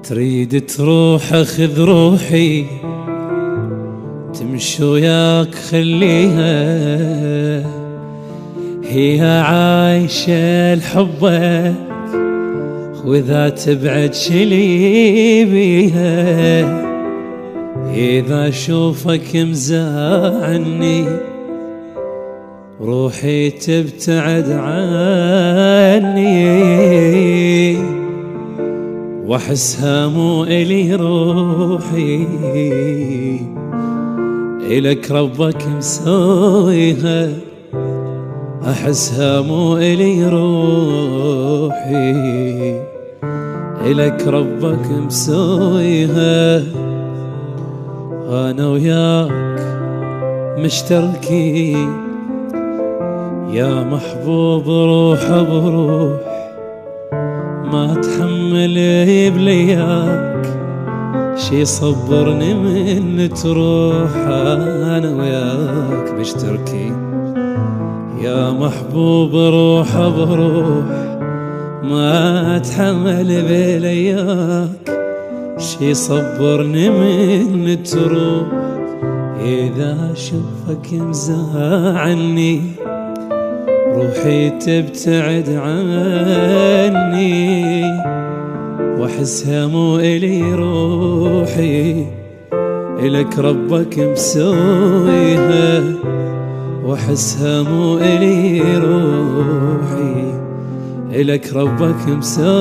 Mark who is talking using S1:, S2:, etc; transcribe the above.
S1: تريد تروح اخذ روحي، تمشي وياك خليها، هي عايشة لحبك، واذا تبعد شلي بيها. اذا اشوفك مزاعني روحي تبتعد عني، واحسها مو الي روحي، الك ربك مسويها. احسها مو الي روحي، الك ربك مسويها. انا وياك مشتركين يا محبوب روح بروح، ما اتحمل بلياك شي صبرني من تروح. انا وياك مشتركين يا محبوب روح بروح، ما اتحمل بلياك شي صبرني من تروح. اذا اشوفك مزاعني روحي تبتعد عني، واحسها مو الي روحي، الك ربك مسويها. واحسها مو الي روحي، الك ربك مسويها.